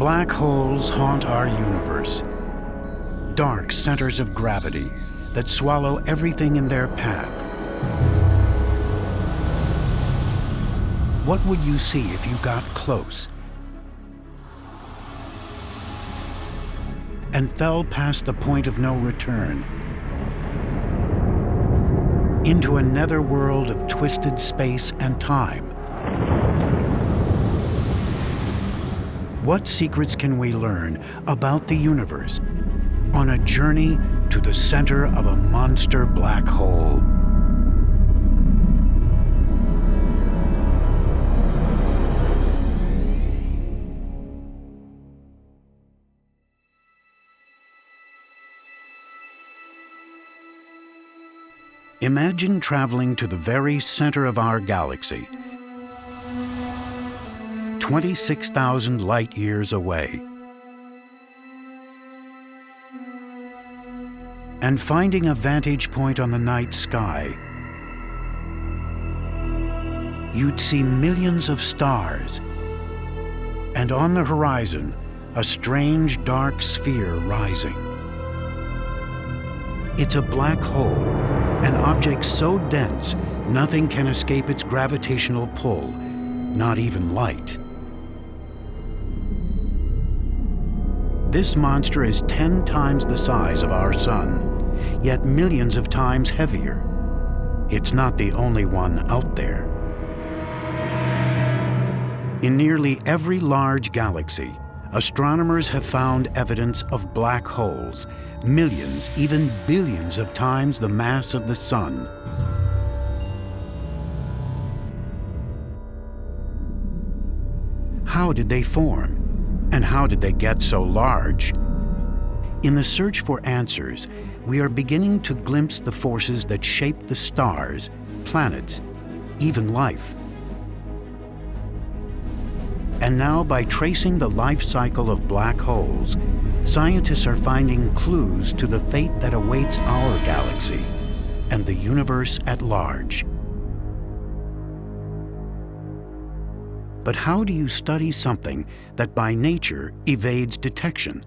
Black holes haunt our universe. Dark centers of gravity that swallow everything in their path. What would you see if you got close and fell past the point of no return into a netherworld of twisted space and time? What secrets can we learn about the universe on a journey to the center of a monster black hole? Imagine traveling to the very center of our galaxy, 26,000 light years away, and finding a vantage point on the night sky. You'd see millions of stars, and on the horizon, a strange dark sphere rising. It's a black hole, an object so dense, nothing can escape its gravitational pull, not even light. This monster is 10 times the size of our sun, yet millions of times heavier. It's not the only one out there. In nearly every large galaxy, astronomers have found evidence of black holes, millions, even billions of times the mass of the sun. How did they form? And how did they get so large? In the search for answers, we are beginning to glimpse the forces that shape the stars, planets, even life. And now, by tracing the life cycle of black holes, scientists are finding clues to the fate that awaits our galaxy and the universe at large. But how do you study something that by nature evades detection?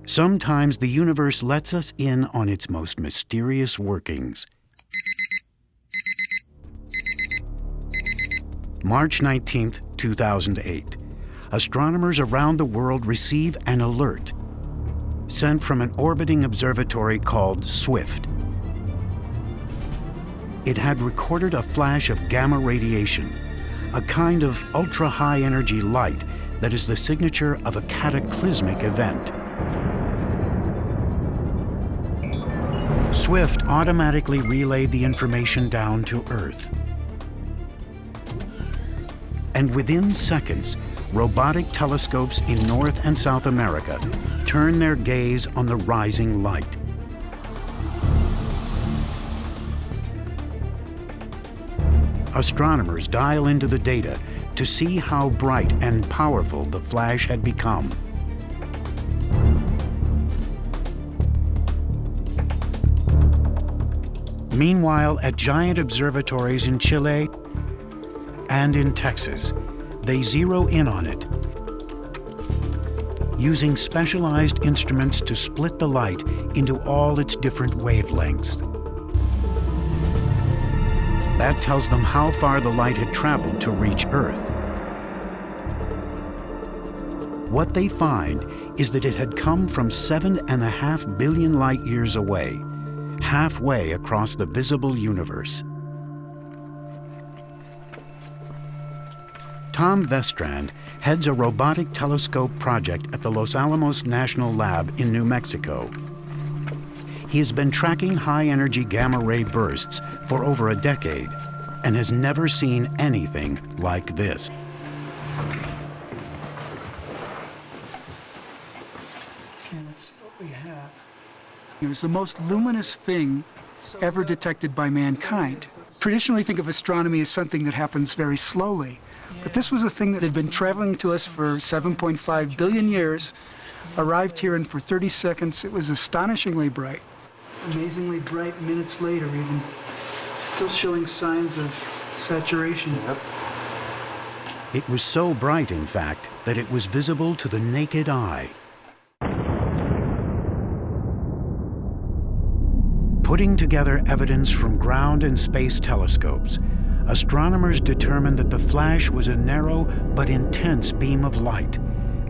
Sometimes the universe lets us in on its most mysterious workings. March 19, 2008. Astronomers around the world receive an alert sent from an orbiting observatory called SWIFT. It had recorded a flash of gamma radiation, a kind of ultra-high energy light that is the signature of a cataclysmic event. SWIFT automatically relayed the information down to Earth. And within seconds, robotic telescopes in North and South America turn their gaze on the rising light. Astronomers dial into the data to see how bright and powerful the flash had become. Meanwhile, at giant observatories in Chile and in Texas, they zero in on it, using specialized instruments to split the light into all its different wavelengths. That tells them how far the light had traveled to reach Earth. What they find is that it had come from 7.5 billion light years away, halfway across the visible universe. Tom Vestrand heads a robotic telescope project at the Los Alamos National Lab in New Mexico. He has been tracking high-energy gamma-ray bursts for over a decade and has never seen anything like this. Okay, let's see what we have. It was the most luminous thing ever detected by mankind. Traditionally, think of astronomy as something that happens very slowly. But this was a thing that had been traveling to us for 7.5 billion years, arrived here, and for 30 seconds it was astonishingly bright. Amazingly bright minutes later, even still showing signs of saturation. Yep. It was so bright, in fact, that it was visible to the naked eye. Putting together evidence from ground and space telescopes, astronomers determined that the flash was a narrow but intense beam of light,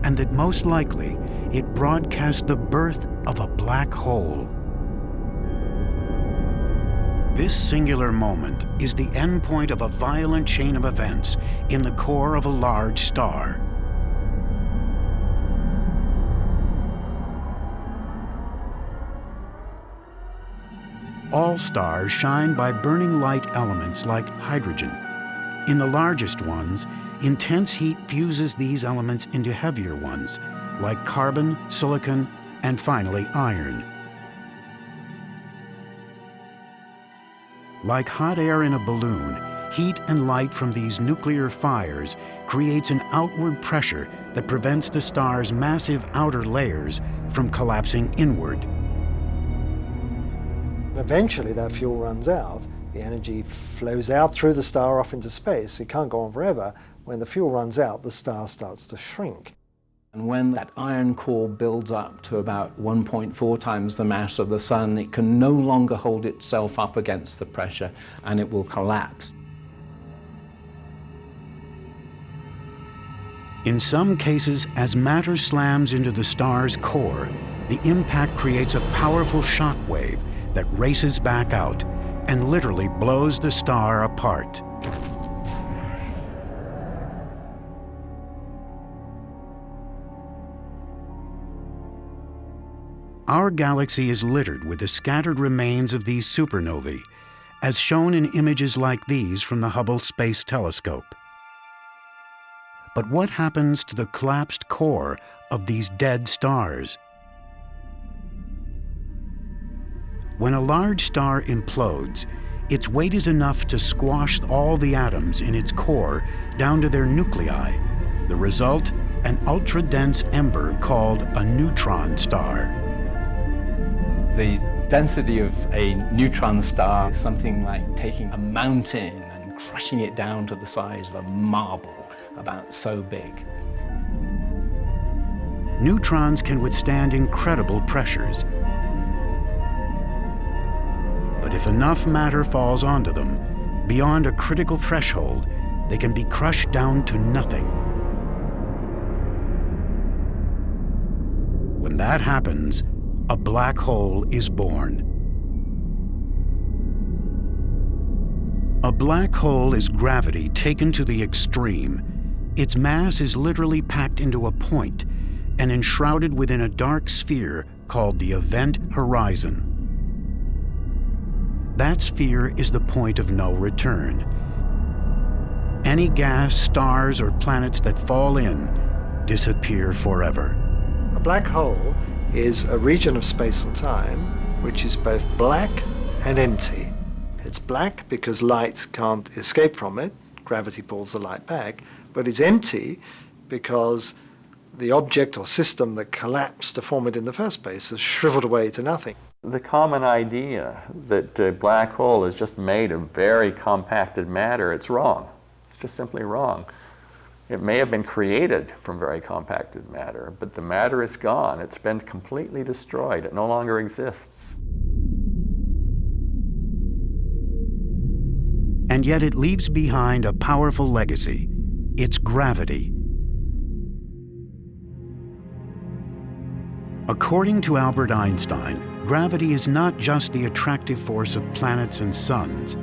and that most likely it broadcast the birth of a black hole. This singular moment is the endpoint of a violent chain of events in the core of a large star. All stars shine by burning light elements like hydrogen. In the largest ones, intense heat fuses these elements into heavier ones, like carbon, silicon, and finally iron. Like hot air in a balloon, heat and light from these nuclear fires creates an outward pressure that prevents the star's massive outer layers from collapsing inward. Eventually that fuel runs out, the energy flows out through the star off into space. It can't go on forever. When the fuel runs out, the star starts to shrink. And when that iron core builds up to about 1.4 times the mass of the Sun, it can no longer hold itself up against the pressure and it will collapse. In some cases, as matter slams into the star's core, the impact creates a powerful shock wave that races back out and literally blows the star apart. Our galaxy is littered with the scattered remains of these supernovae, as shown in images like these from the Hubble Space Telescope. But what happens to the collapsed core of these dead stars? When a large star implodes, its weight is enough to squash all the atoms in its core down to their nuclei. The result, an ultra-dense ember called a neutron star. The density of a neutron star is something like taking a mountain and crushing it down to the size of a marble, about so big. Neutrons can withstand incredible pressures. But if enough matter falls onto them, beyond a critical threshold, they can be crushed down to nothing. When that happens, a black hole is born. A black hole is gravity taken to the extreme. Its mass is literally packed into a point and enshrouded within a dark sphere called the event horizon. That sphere is the point of no return. Any gas, stars, or planets that fall in disappear forever. A black hole is a region of space and time which is both black and empty. It's black because light can't escape from it, gravity pulls the light back, but it's empty because the object or system that collapsed to form it in the first place has shriveled away to nothing. The common idea that a black hole is just made of very compacted matter, it's wrong. It's just simply wrong. It may have been created from very compacted matter, but the matter is gone. It's been completely destroyed. It no longer exists. And yet it leaves behind a powerful legacy, its gravity. According to Albert Einstein, gravity is not just the attractive force of planets and suns.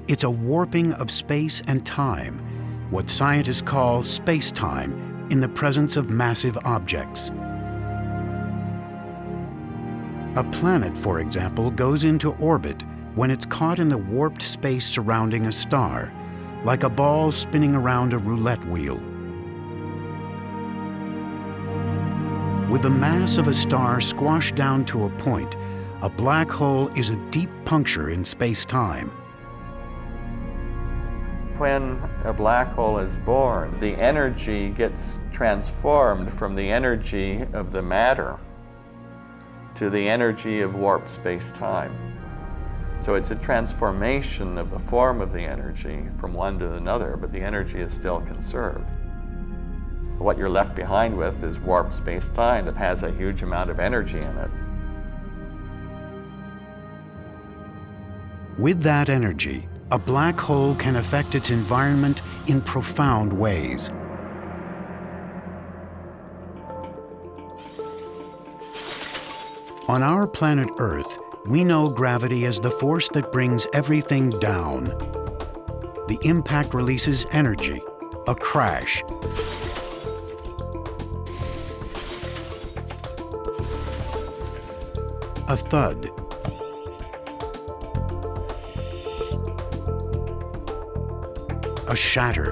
It's a warping of space and time, what scientists call space-time, in the presence of massive objects. A planet, for example, goes into orbit when it's caught in the warped space surrounding a star, like a ball spinning around a roulette wheel. With the mass of a star squashed down to a point, a black hole is a deep puncture in space-time. When a black hole is born, the energy gets transformed from the energy of the matter to the energy of warped space-time. So it's a transformation of the form of the energy from one to another, but the energy is still conserved. What you're left behind with is warped space-time that has a huge amount of energy in it. With that energy, a black hole can affect its environment in profound ways. On our planet Earth, we know gravity as the force that brings everything down. The impact releases energy, a crash. A thud. A shatter.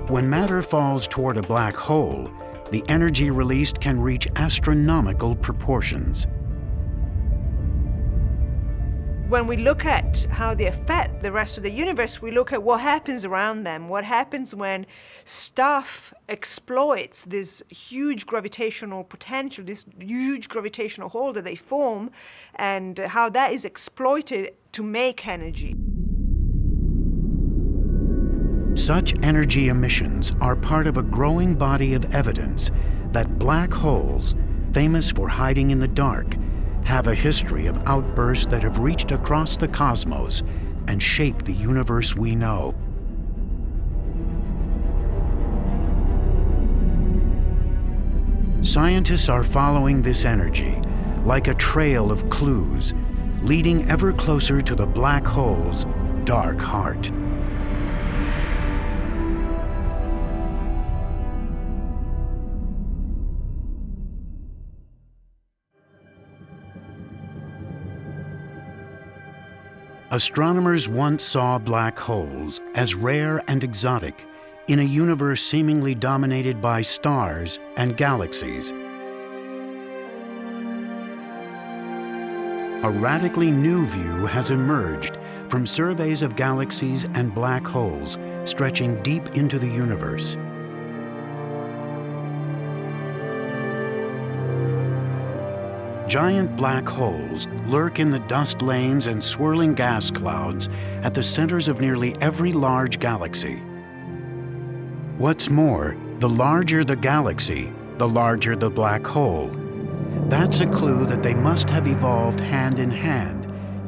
When matter falls toward a black hole, the energy released can reach astronomical proportions. When we look at how they affect the rest of the universe, we look at what happens around them, what happens when stuff exploits this huge gravitational potential, this huge gravitational hole that they form, and how that is exploited to make energy. Such energy emissions are part of a growing body of evidence that black holes, famous for hiding in the dark, have a history of outbursts that have reached across the cosmos and shaped the universe we know. Scientists are following this energy like a trail of clues, leading ever closer to the black hole's dark heart. Astronomers once saw black holes as rare and exotic in a universe seemingly dominated by stars and galaxies. A radically new view has emerged from surveys of galaxies and black holes stretching deep into the universe. Giant black holes lurk in the dust lanes and swirling gas clouds at the centers of nearly every large galaxy. What's more, the larger the galaxy, the larger the black hole. That's a clue that they must have evolved hand in hand,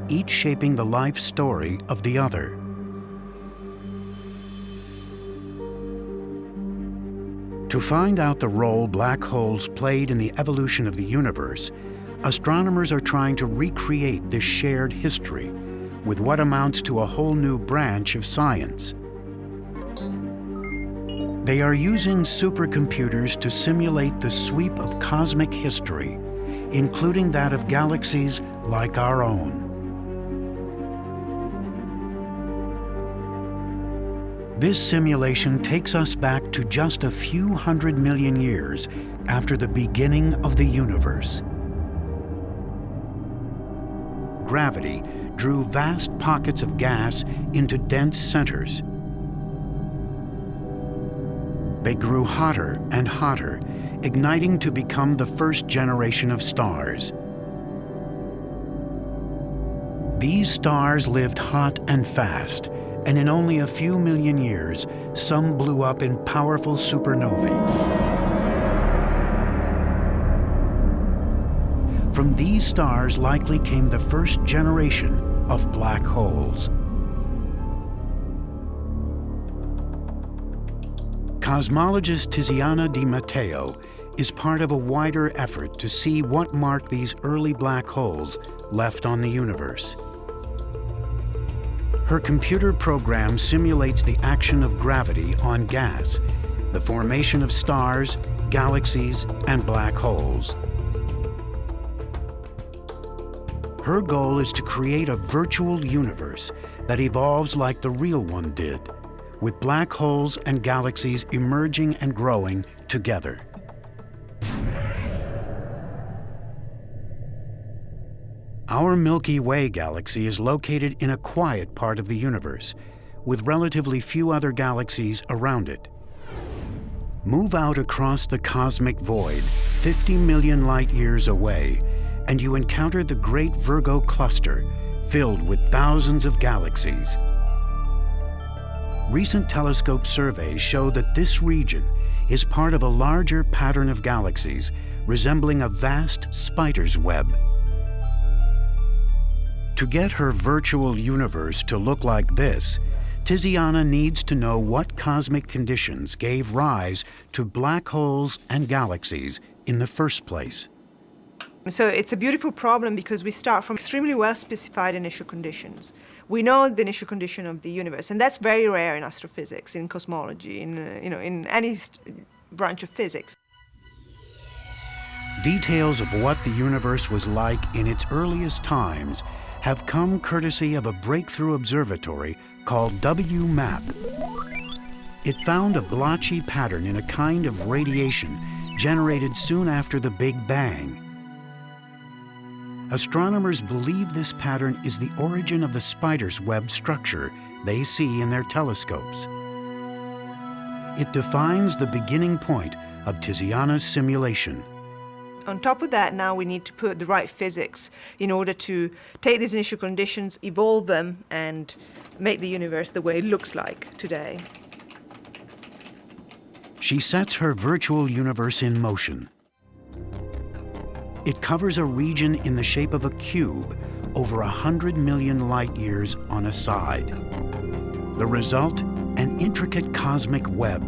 each shaping the life story of the other. To find out the role black holes played in the evolution of the universe, astronomers are trying to recreate this shared history with what amounts to a whole new branch of science. They are using supercomputers to simulate the sweep of cosmic history, including that of galaxies like our own. This simulation takes us back to just a few 100 million years after the beginning of the universe. Gravity drew vast pockets of gas into dense centers. They grew hotter and hotter, igniting to become the first generation of stars. These stars lived hot and fast, and in only a few million years, some blew up in powerful supernovae. From these stars likely came the first generation of black holes. Cosmologist Tiziana Di Matteo is part of a wider effort to see what marked these early black holes left on the universe. Her computer program simulates the action of gravity on gas, the formation of stars, galaxies, and black holes. Her goal is to create a virtual universe that evolves like the real one did, with black holes and galaxies emerging and growing together. Our Milky Way galaxy is located in a quiet part of the universe, with relatively few other galaxies around it. Move out across the cosmic void, 50 million light-years away, and you encounter the Great Virgo Cluster, filled with thousands of galaxies. Recent telescope surveys show that this region is part of a larger pattern of galaxies resembling a vast spider's web. To get her virtual universe to look like this, Tiziana needs to know what cosmic conditions gave rise to black holes and galaxies in the first place. So it's a beautiful problem because we start from extremely well-specified initial conditions. We know the initial condition of the universe, and that's very rare in astrophysics, in cosmology, in any branch of physics. Details of what the universe was like in its earliest times have come courtesy of a breakthrough observatory called WMAP. It found a blotchy pattern in a kind of radiation generated soon after the Big Bang. Astronomers believe this pattern is the origin of the spider's web structure they see in their telescopes. It defines the beginning point of Tiziana's simulation. On top of that, now we need to put the right physics in order to take these initial conditions, evolve them, and make the universe the way it looks like today. She sets her virtual universe in motion. It covers a region in the shape of a cube over 100 million light-years on a side. The result, an intricate cosmic web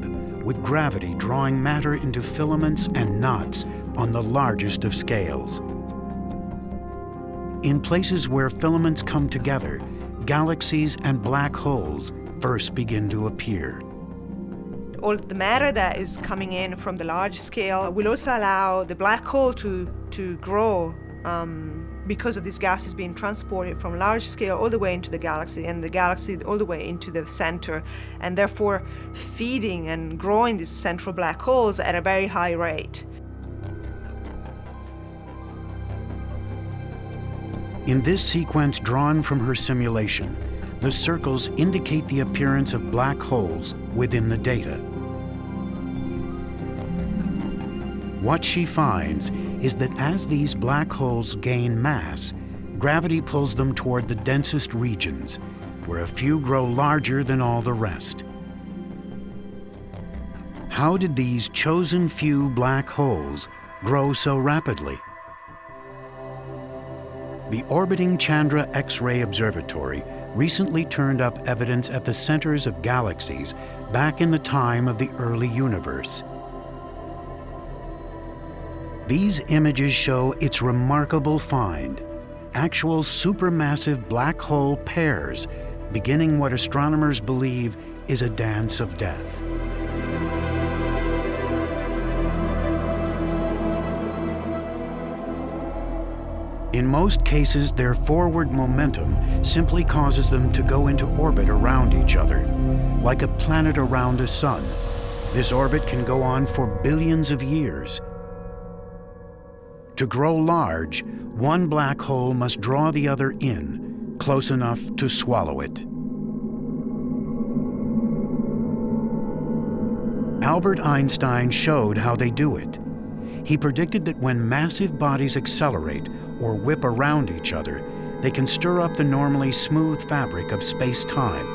with gravity drawing matter into filaments and knots on the largest of scales. In places where filaments come together, galaxies and black holes first begin to appear. All the matter that is coming in from the large scale will also allow the black hole to grow because of these gases being transported from large scale all the way into the galaxy, and the galaxy all the way into the center, and therefore feeding and growing these central black holes at a very high rate. In this sequence drawn from her simulation, the circles indicate the appearance of black holes within the data. What she finds is that as these black holes gain mass, gravity pulls them toward the densest regions, where a few grow larger than all the rest. How did these chosen few black holes grow so rapidly? The orbiting Chandra X-ray Observatory recently turned up evidence at the centers of galaxies back in the time of the early universe. These images show its remarkable find, actual supermassive black hole pairs, beginning what astronomers believe is a dance of death. In most cases, their forward momentum simply causes them to go into orbit around each other, like a planet around a sun. This orbit can go on for billions of years. To grow large, one black hole must draw the other in, close enough to swallow it. Albert Einstein showed how they do it. He predicted that when massive bodies accelerate or whip around each other, they can stir up the normally smooth fabric of space-time.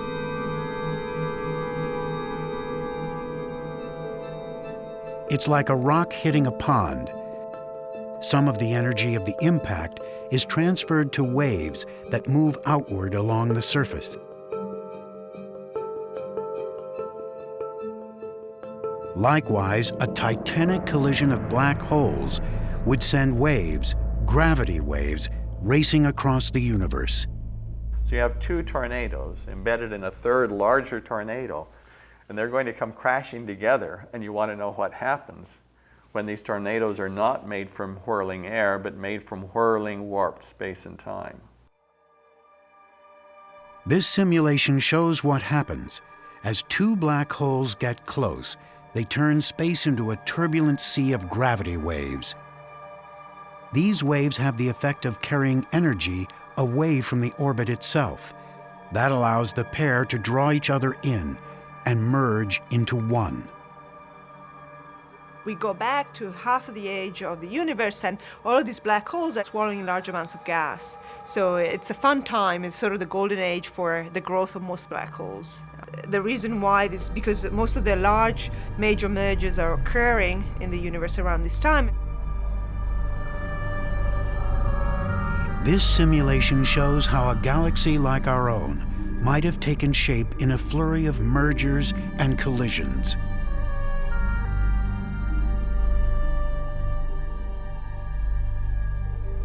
It's like a rock hitting a pond. Some of the energy of the impact is transferred to waves that move outward along the surface. Likewise, a titanic collision of black holes would send waves, gravity waves, racing across the universe. So you have two tornadoes embedded in a third larger tornado, and they're going to come crashing together, and you want to know what happens when these tornadoes are not made from whirling air, but made from whirling warped space and time. This simulation shows what happens. As two black holes get close, they turn space into a turbulent sea of gravity waves. These waves have the effect of carrying energy away from the orbit itself, That allows the pair to draw each other in and merge into one. We go back to half of the age of the universe, and all of these black holes are swallowing large amounts of gas. So it's a fun time. It's sort of the golden age for the growth of most black holes. The reason why this is because most of the large major mergers are occurring in the universe around this time. This simulation shows how a galaxy like our own might have taken shape in a flurry of mergers and collisions.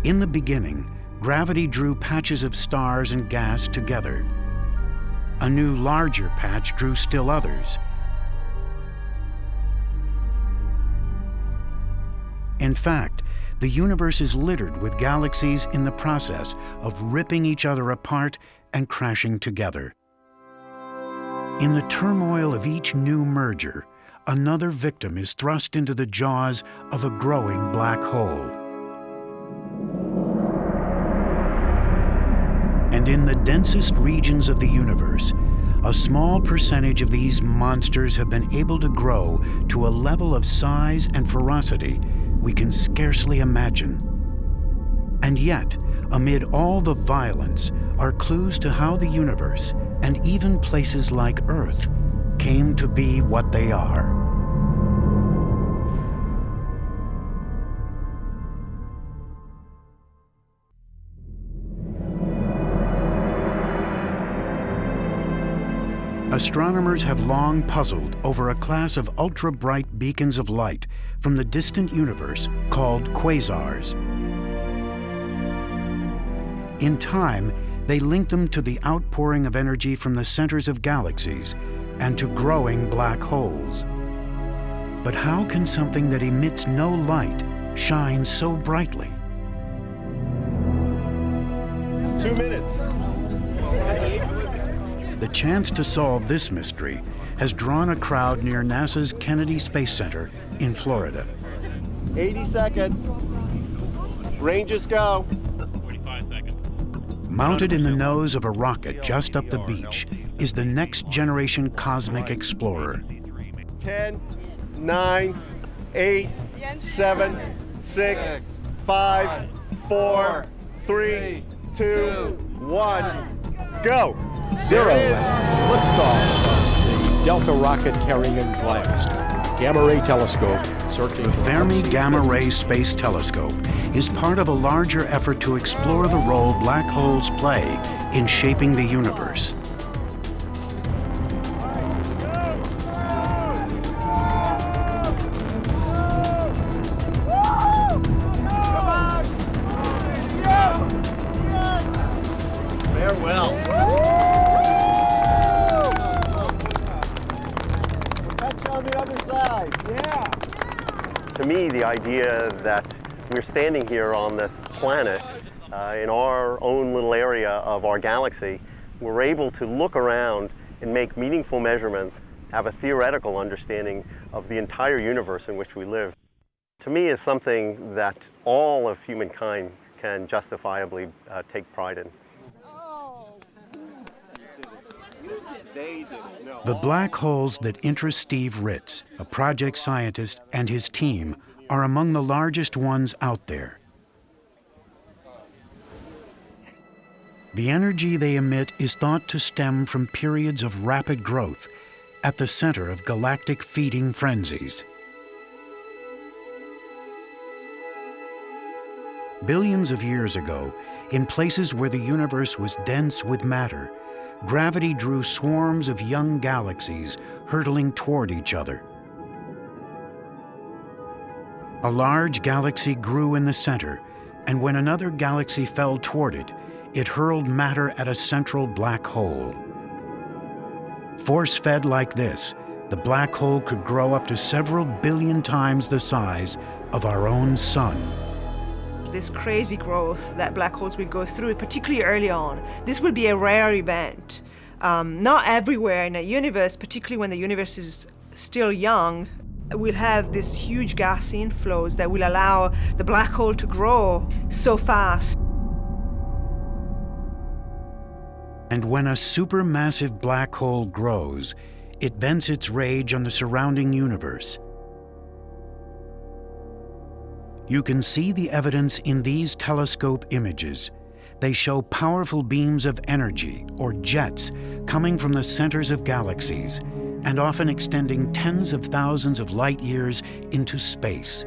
In the beginning, gravity drew patches of stars and gas together. A new, larger patch drew still others. In fact, the universe is littered with galaxies in the process of ripping each other apart and crashing together. In the turmoil of each new merger, another victim is thrust into the jaws of a growing black hole. And in the densest regions of the universe, a small percentage of these monsters have been able to grow to a level of size and ferocity we can scarcely imagine. And yet, amid all the violence, are clues to how the universe, and even places like Earth, came to be what they are. Astronomers have long puzzled over a class of ultra-bright beacons of light from the distant universe called quasars. In time, they link them to the outpouring of energy from the centers of galaxies and to growing black holes. But how can something that emits no light shine so brightly? 2 minutes. The chance to solve this mystery has drawn a crowd near NASA's Kennedy Space Center in Florida. 80 seconds. Ranges go. Mounted in the nose of a rocket just up the beach is the next generation cosmic explorer. 10, 9, 8, 7, 6, 5, 4, 3, 2, 1, go. 0. Liftoff of the Delta rocket carrying GLAST, a gamma-ray telescope searching The Fermi Gamma Ray Space Telescope is part of a larger effort to explore the role black holes play in shaping the universe. Farewell. Catch on the other side. Yeah. To me, the idea that we're standing here on this planet in our own little area of our galaxy, we're able to look around and make meaningful measurements, have a theoretical understanding of the entire universe in which we live, to me is something that all of humankind can justifiably take pride in. The black holes that interest Steve Ritz, a project scientist, and his team are among the largest ones out there. The energy they emit is thought to stem from periods of rapid growth at the center of galactic feeding frenzies. Billions of years ago, in places where the universe was dense with matter, gravity drew swarms of young galaxies hurtling toward each other. A large galaxy grew in the center, and when another galaxy fell toward it, it hurled matter at a central black hole. Force-fed like this, the black hole could grow up to several billion times the size of our own sun. This crazy growth that black holes will go through, particularly early on, this will be a rare event. Not everywhere in a universe, particularly when the universe is still young, we'll have this huge gas inflows that will allow the black hole to grow so fast. And when a supermassive black hole grows, it vents its rage on the surrounding universe. You can see the evidence in these telescope images. They show powerful beams of energy, or jets, coming from the centers of galaxies, and often extending tens of thousands of light years into space.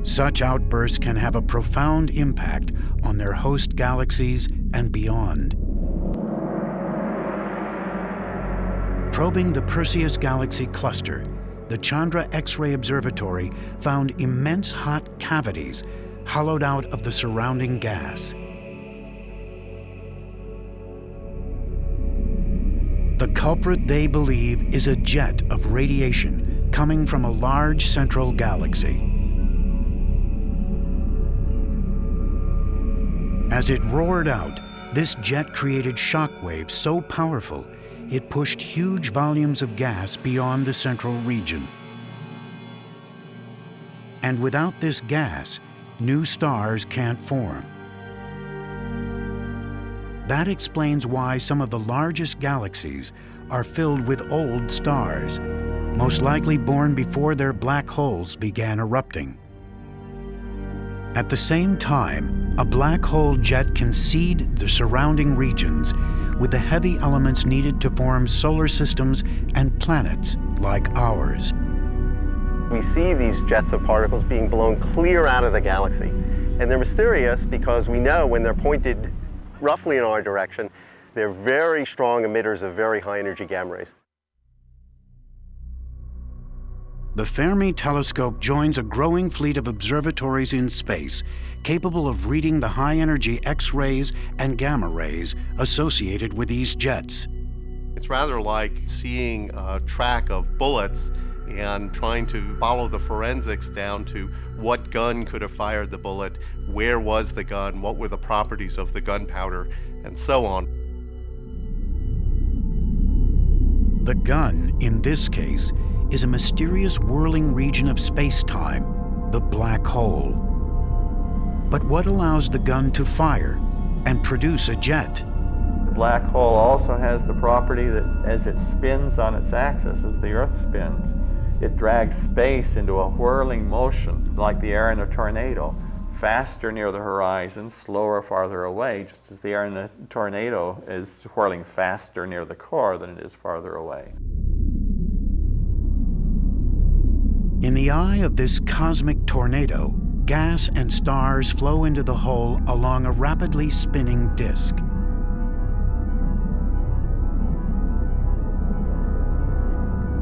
Such outbursts can have a profound impact on their host galaxies and beyond. Probing the Perseus Galaxy cluster, the Chandra X-ray Observatory found immense hot cavities hollowed out of the surrounding gas. The culprit, they believe, is a jet of radiation coming from a large central galaxy. As it roared out, this jet created shock waves so powerful it pushed huge volumes of gas beyond the central region. And without this gas, new stars can't form. That explains why some of the largest galaxies are filled with old stars, most likely born before their black holes began erupting. At the same time, a black hole jet can seed the surrounding regions with the heavy elements needed to form solar systems and planets like ours. We see these jets of particles being blown clear out of the galaxy. And they're mysterious because we know when they're pointed roughly in our direction, they're very strong emitters of very high energy gamma rays. The Fermi telescope joins a growing fleet of observatories in space capable of reading the high-energy X-rays and gamma rays associated with these jets. It's rather like seeing a track of bullets and trying to follow the forensics down to what gun could have fired the bullet, where was the gun, what were the properties of the gunpowder, and so on. The gun, in this case, is a mysterious whirling region of space-time, the black hole. But what allows the gun to fire and produce a jet? The black hole also has the property that as it spins on its axis, as the Earth spins, it drags space into a whirling motion like the air in a tornado, faster near the horizon, slower farther away, just as the air in a tornado is whirling faster near the core than it is farther away. In the eye of this cosmic tornado, gas and stars flow into the hole along a rapidly spinning disk.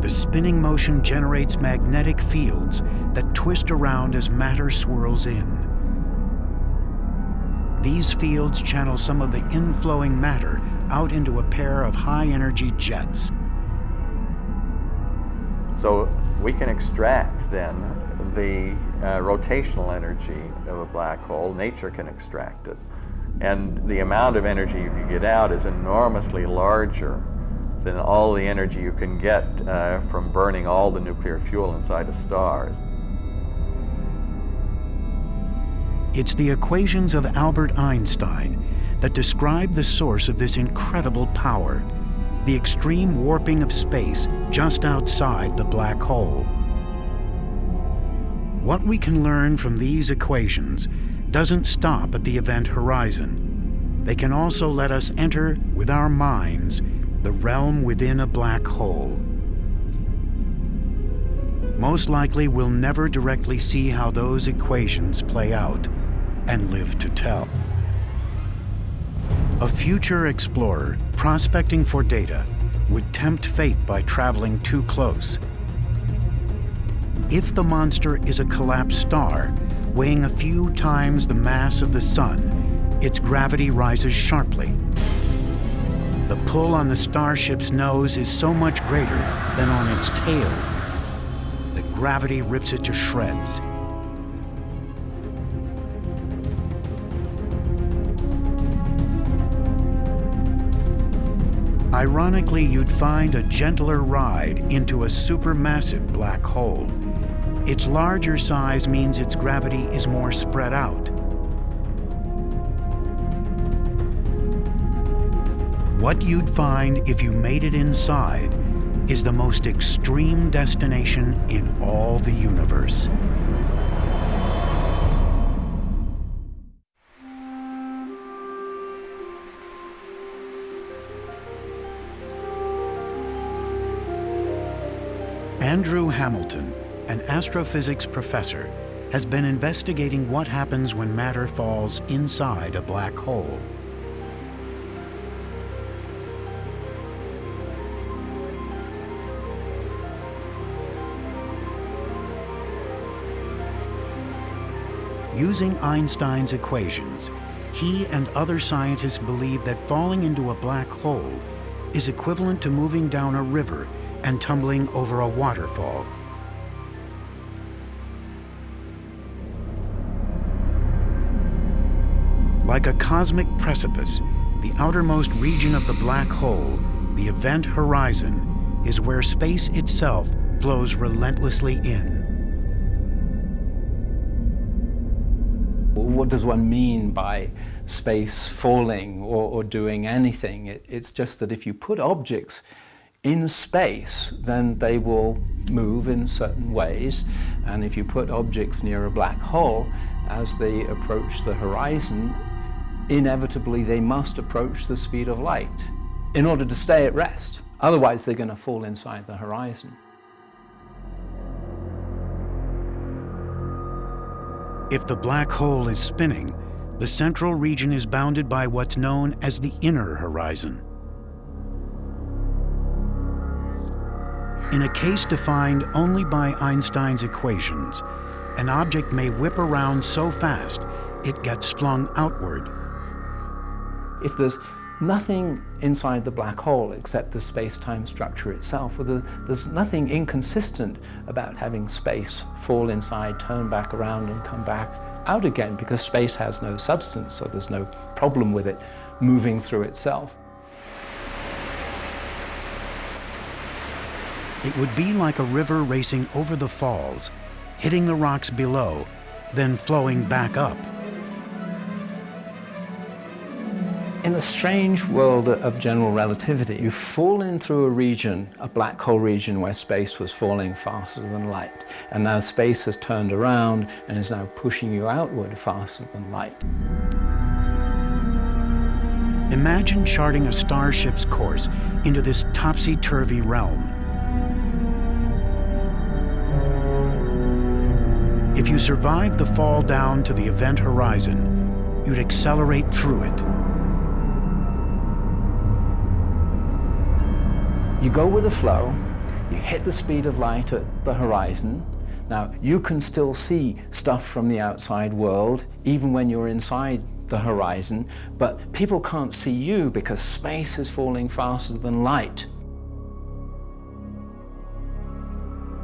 The spinning motion generates magnetic fields that twist around as matter swirls in. These fields channel some of the inflowing matter out into a pair of high-energy jets. So we can extract then the rotational energy of a black hole. Nature can extract it. And the amount of energy you get out is enormously larger than all the energy you can get from burning all the nuclear fuel inside of stars. It's the equations of Albert Einstein that describe the source of this incredible power, the extreme warping of space just outside the black hole. What we can learn from these equations doesn't stop at the event horizon. They can also let us enter, with our minds, the realm within a black hole. Most likely, we'll never directly see how those equations play out and live to tell. A future explorer prospecting for data would tempt fate by traveling too close. If the monster is a collapsed star, weighing a few times the mass of the sun, its gravity rises sharply. The pull on the starship's nose is so much greater than on its tail that gravity rips it to shreds. Ironically, you'd find a gentler ride into a supermassive black hole, Its larger size means its gravity is more spread out. What you'd find if you made it inside is the most extreme destination in all the universe. Andrew Hamilton, an astrophysics professor, has been investigating what happens when matter falls inside a black hole. Using Einstein's equations, he and other scientists believe that falling into a black hole is equivalent to moving down a river and tumbling over a waterfall. Like a cosmic precipice, the outermost region of the black hole, the event horizon, is where space itself flows relentlessly in. What does one mean by space falling or doing anything? It's just that if you put objects in space, then they will move in certain ways. And if you put objects near a black hole, as they approach the horizon, inevitably they must approach the speed of light in order to stay at rest. Otherwise, they're going to fall inside the horizon. If the black hole is spinning, the central region is bounded by what's known as the inner horizon. In a case defined only by Einstein's equations, an object may whip around so fast it gets flung outward. If there's nothing inside the black hole except the space-time structure itself, or there's nothing inconsistent about having space fall inside, turn back around and come back out again, because space has no substance, so there's no problem with it moving through itself. It would be like a river racing over the falls, hitting the rocks below, then flowing back up. In the strange world of general relativity, you fall in through a region, a black hole region, where space was falling faster than light. And now space has turned around and is now pushing you outward faster than light. Imagine charting a starship's course into this topsy-turvy realm. If you survived the fall down to the event horizon, you'd accelerate through it. You go with the flow, you hit the speed of light at the horizon. Now, you can still see stuff from the outside world, even when you're inside the horizon, but people can't see you because space is falling faster than light.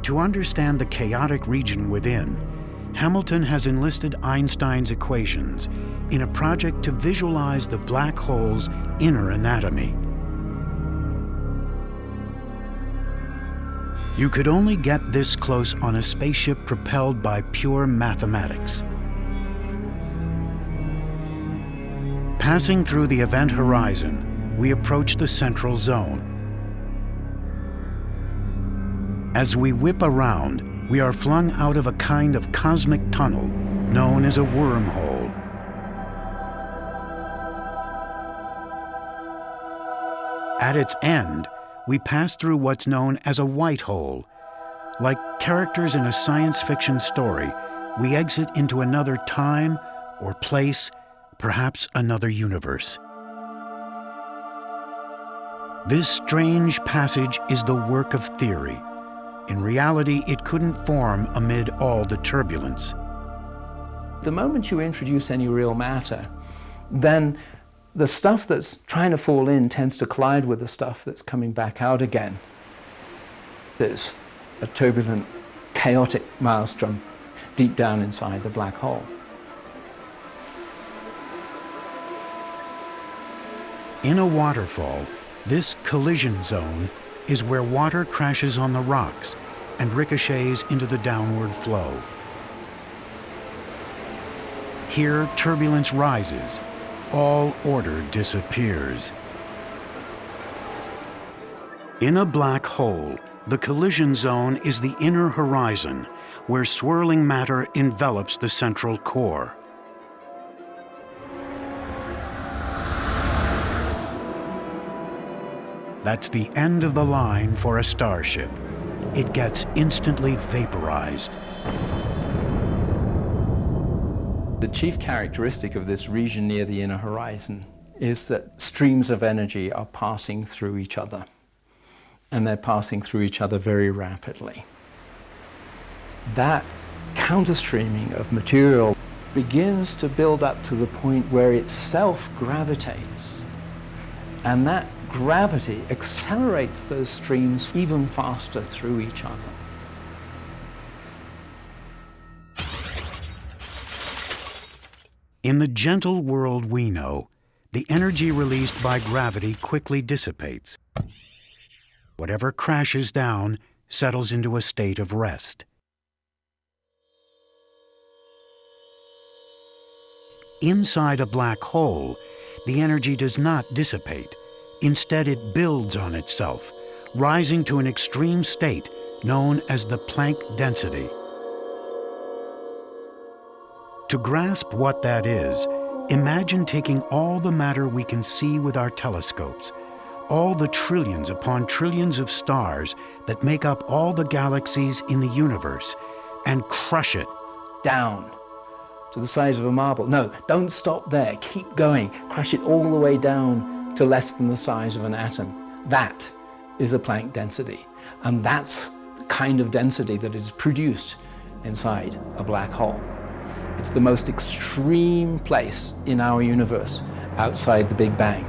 To understand the chaotic region within, Hamilton has enlisted Einstein's equations in a project to visualize the black hole's inner anatomy. You could only get this close on a spaceship propelled by pure mathematics. Passing through the event horizon, we approach the central zone. As we whip around, we are flung out of a kind of cosmic tunnel known as a wormhole. At its end, we pass through what's known as a white hole. Like characters in a science fiction story, we exit into another time or place, perhaps another universe. This strange passage is the work of theory. In reality, it couldn't form amid all the turbulence. The moment you introduce any real matter, then the stuff that's trying to fall in tends to collide with the stuff that's coming back out again. There's a turbulent, chaotic maelstrom deep down inside the black hole. In a waterfall, this collision zone is where water crashes on the rocks, and ricochets into the downward flow. Here, turbulence rises. All order disappears. In a black hole, the collision zone is the inner horizon, where swirling matter envelops the central core. That's the end of the line for a starship. It gets instantly vaporized. The chief characteristic of this region near the inner horizon is that streams of energy are passing through each other, and they're passing through each other very rapidly. That counterstreaming of material begins to build up to the point where it self-gravitates, and that gravity accelerates those streams even faster through each other. In the gentle world we know, the energy released by gravity quickly dissipates. Whatever crashes down settles into a state of rest. Inside a black hole, the energy does not dissipate. Instead, it builds on itself, rising to an extreme state known as the Planck density. To grasp what that is, imagine taking all the matter we can see with our telescopes, all the trillions upon trillions of stars that make up all the galaxies in the universe, and crush it Down to the size of a marble. No, don't stop there. Keep going. Crush it all the way down to less than the size of an atom. That is a Planck density. And that's the kind of density that is produced inside a black hole. It's the most extreme place in our universe outside the Big Bang.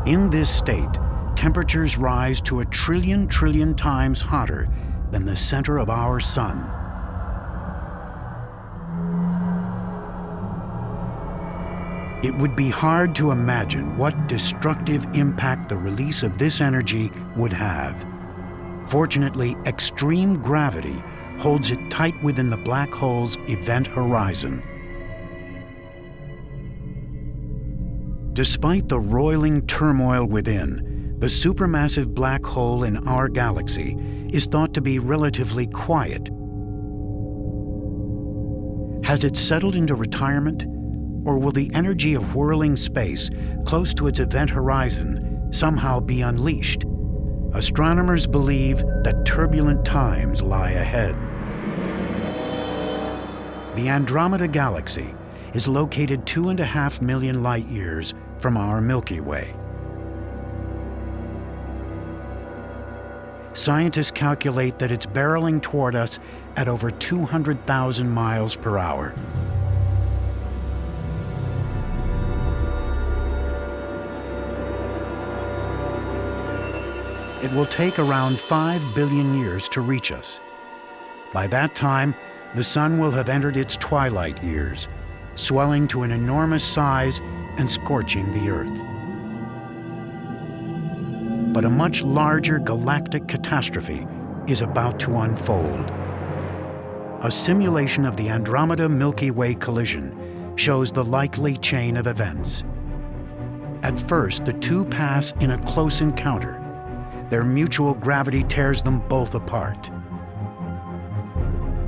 In this state, temperatures rise to 1 trillion times hotter than the center of our sun. It would be hard to imagine what destructive impact the release of this energy would have. Fortunately, extreme gravity holds it tight within the black hole's event horizon. Despite the roiling turmoil within, the supermassive black hole in our galaxy is thought to be relatively quiet. Has it settled into retirement? Or will the energy of whirling space close to its event horizon somehow be unleashed? Astronomers believe that turbulent times lie ahead. The Andromeda Galaxy is located 2.5 million light-years from our Milky Way. Scientists calculate that it's barreling toward us at over 200,000 miles per hour. It will take around 5 billion years to reach us. By that time, the sun will have entered its twilight years, swelling to an enormous size and scorching the Earth. But a much larger galactic catastrophe is about to unfold. A simulation of the Andromeda-Milky Way collision shows the likely chain of events. At first, the two pass in a close encounter. Their mutual gravity tears them both apart.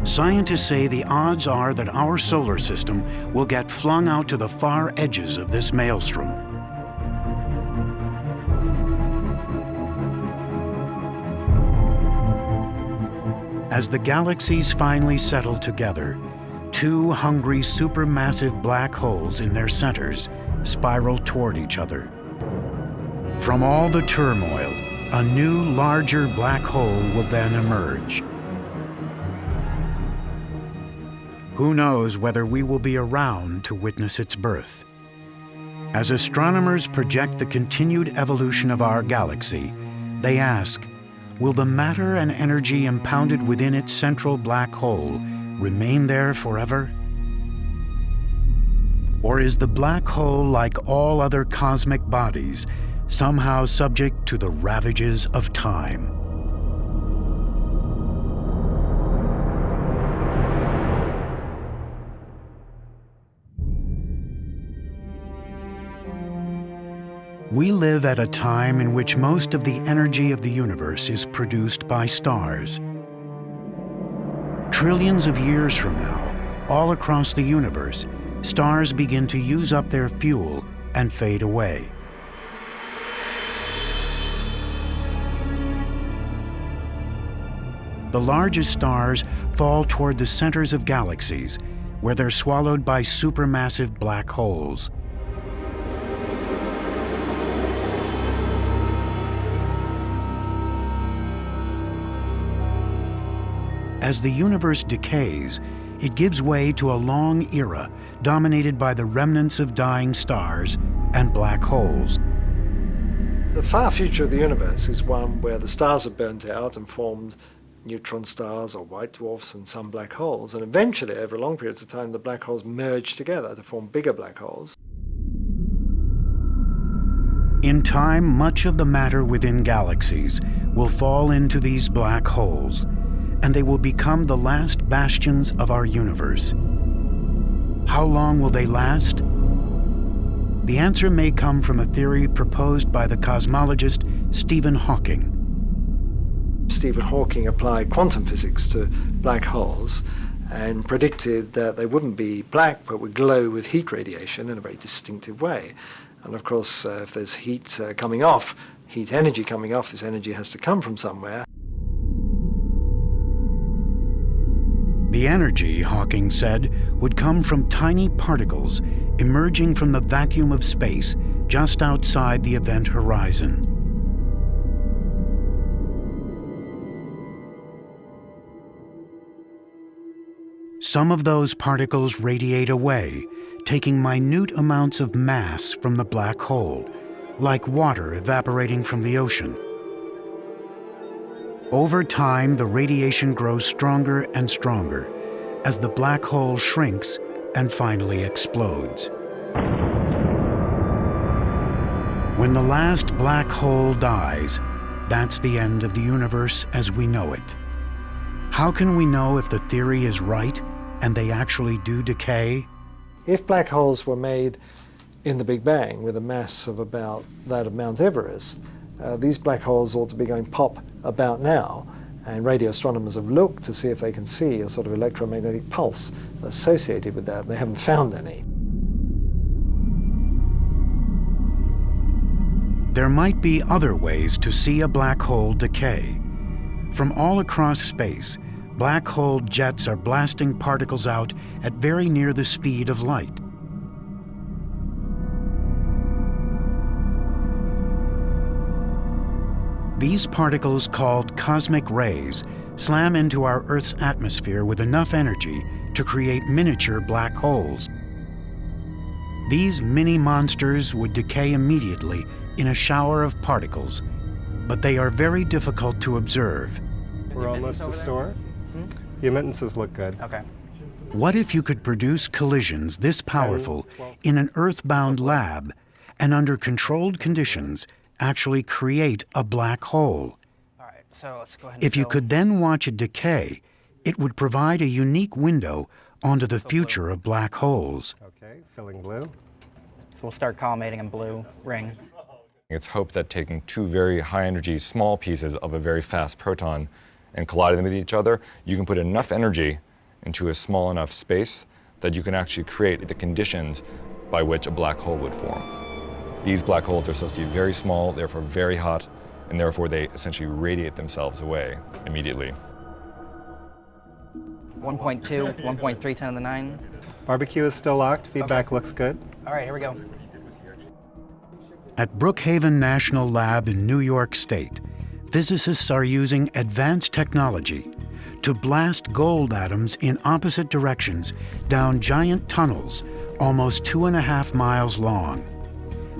Scientists say the odds are that our solar system will get flung out to the far edges of this maelstrom. As the galaxies finally settle together, two hungry supermassive black holes in their centers spiral toward each other. From all the turmoil, a new, larger black hole will then emerge. Who knows whether we will be around to witness its birth? As astronomers project the continued evolution of our galaxy, they ask, will the matter and energy impounded within its central black hole remain there forever? Or is the black hole, like all other cosmic bodies, somehow subject to the ravages of time. We live at a time in which most of the energy of the universe is produced by stars. Trillions of years from now, all across the universe, stars begin to use up their fuel and fade away. The largest stars fall toward the centers of galaxies, where they're swallowed by supermassive black holes. As the universe decays, it gives way to a long era dominated by the remnants of dying stars and black holes. The far future of the universe is one where the stars have burnt out and formed neutron stars or white dwarfs and some black holes, and eventually, over long periods of time, the black holes merge together to form bigger black holes. In time, much of the matter within galaxies will fall into these black holes, and they will become the last bastions of our universe. How long will they last? The answer may come from a theory proposed by the cosmologist Stephen Hawking. Stephen Hawking applied quantum physics to black holes and predicted that they wouldn't be black but would glow with heat radiation in a very distinctive way. And of course, if there's heat coming off, heat energy coming off, this energy has to come from somewhere. The energy, Hawking said, would come from tiny particles emerging from the vacuum of space just outside the event horizon. Some of those particles radiate away, taking minute amounts of mass from the black hole, like water evaporating from the ocean. Over time, the radiation grows stronger and stronger as the black hole shrinks and finally explodes. When the last black hole dies, that's the end of the universe as we know it. How can we know if the theory is right and they actually do decay? If black holes were made in the Big Bang with a mass of about that of Mount Everest, these black holes ought to be going pop about now, and radio astronomers have looked to see if they can see a sort of electromagnetic pulse associated with that, and they haven't found any. There might be other ways to see a black hole decay. From all across space, black hole jets are blasting particles out at very near the speed of light. These particles, called cosmic rays, slam into our Earth's atmosphere with enough energy to create miniature black holes. These mini monsters would decay immediately in a shower of particles, but they are very difficult to observe. We're almost to store. The emittances look good. Okay. What if you could produce collisions this powerful in an Earth-bound lab and under controlled conditions actually create a black hole? All right, so let's go ahead and If you fill. could then watch it decay, it would provide a unique window onto the future of black holes. Okay, filling blue. So we'll start collimating in blue ring. It's hoped that taking two very high energy small pieces of a very fast proton and colliding them with each other, you can put enough energy into a small enough space that you can actually create the conditions by which a black hole would form. These black holes are supposed to be very small, therefore very hot, and therefore they essentially radiate themselves away immediately. 1.2, 1.3, 10 to the 9. Barbecue is still locked. Feedback looks good. All right, here we go. At Brookhaven National Lab in New York State, physicists are using advanced technology to blast gold atoms in opposite directions down giant tunnels almost 2.5 miles long.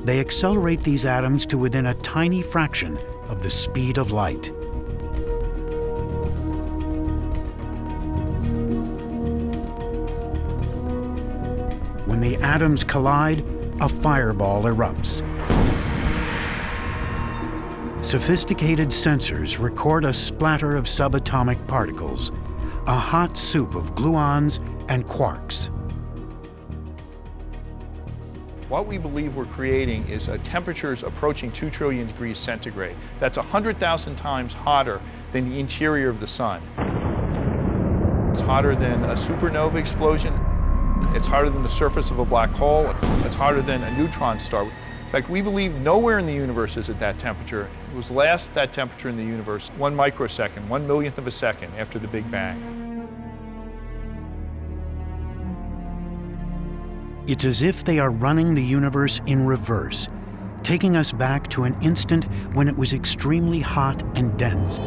They accelerate these atoms to within a tiny fraction of the speed of light. When the atoms collide, a fireball erupts. Sophisticated sensors record a splatter of subatomic particles, a hot soup of gluons and quarks. What we believe we're creating is temperatures approaching 2 trillion degrees centigrade. That's 100,000 times hotter than the interior of the sun. It's hotter than a supernova explosion. It's hotter than the surface of a black hole. It's hotter than a neutron star. In fact, we believe nowhere in the universe is at that temperature. It was last that temperature in the universe 1 microsecond, 1/1,000,000th of a second after the Big Bang. It's as if they are running the universe in reverse, taking us back to an instant when it was extremely hot and dense.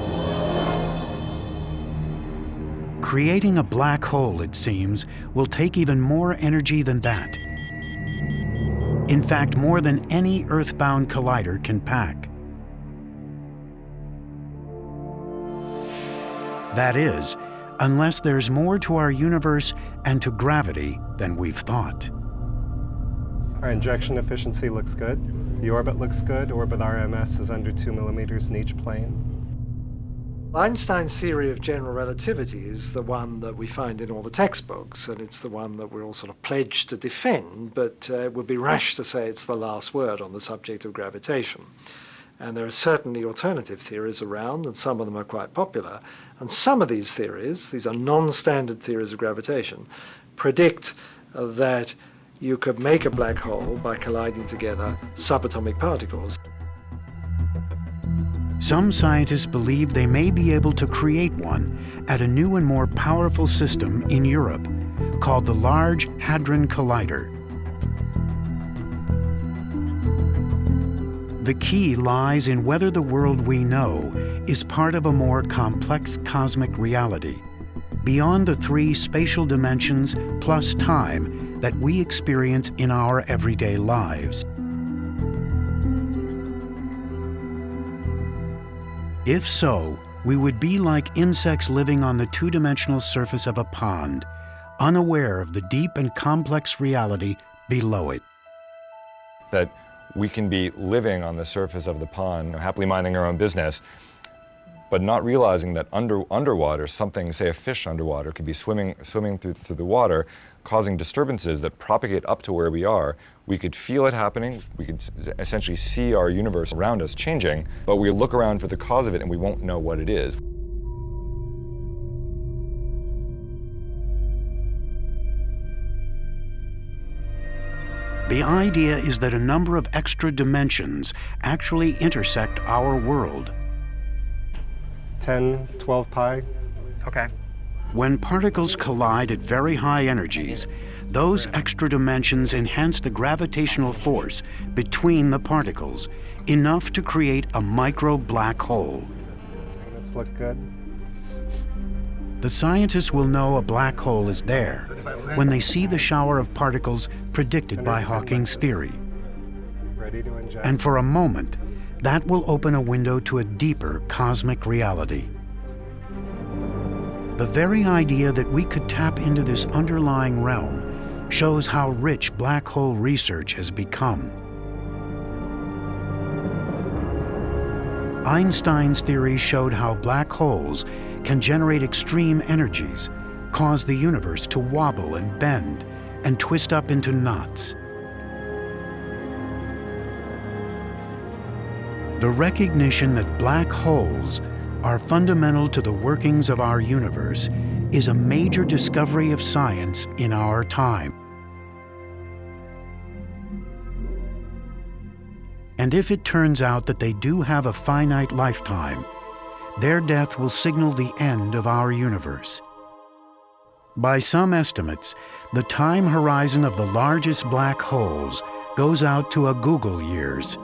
Creating a black hole, it seems, will take even more energy than that. In fact, more than any Earth-bound collider can pack. That is, unless there's more to our universe and to gravity than we've thought. Our injection efficiency looks good. The orbit looks good. Orbit RMS is under 2 millimeters in each plane. Einstein's theory of general relativity is the one that we find in all the textbooks, and it's the one that we're all sort of pledged to defend, but it would be rash to say it's the last word on the subject of gravitation. And there are certainly alternative theories around, and some of them are quite popular. And some of these theories, these are non-standard theories of gravitation, predict that you could make a black hole by colliding together subatomic particles. Some scientists believe they may be able to create one at a new and more powerful system in Europe called the Large Hadron Collider. The key lies in whether the world we know is part of a more complex cosmic reality, beyond the 3 spatial dimensions plus time that we experience in our everyday lives. If so, we would be like insects living on the 2-dimensional surface of a pond, unaware of the deep and complex reality below it. That we can be living on the surface of the pond, happily minding our own business, but not realizing that underwater, something, say a fish underwater, could be swimming through the water, causing disturbances that propagate up to where we are. We could feel it happening, we could essentially see our universe around us changing, but we look around for the cause of it and we won't know what it is. The idea is that a number of extra dimensions actually intersect our world. 10, 12 pi. Okay. When particles collide at very high energies, those extra dimensions enhance the gravitational force between the particles, enough to create a micro black hole. Let's look good. The scientists will know a black hole is there when they see the shower of particles predicted by Hawking's theory. Ready to inject. And for a moment, that will open a window to a deeper cosmic reality. The very idea that we could tap into this underlying realm shows how rich black hole research has become. Einstein's theory showed how black holes can generate extreme energies, cause the universe to wobble and bend, and twist up into knots. The recognition that black holes are fundamental to the workings of our universe is a major discovery of science in our time. And if it turns out that they do have a finite lifetime, their death will signal the end of our universe. By some estimates, the time horizon of the largest black holes goes out to a Google years.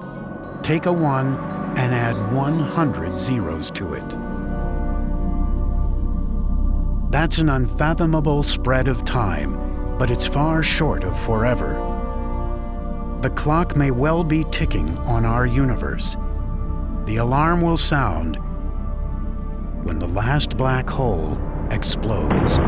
Take a 1 and add 100 zeros to it. That's an unfathomable spread of time, but it's far short of forever. The clock may well be ticking on our universe. The alarm will sound when the last black hole explodes.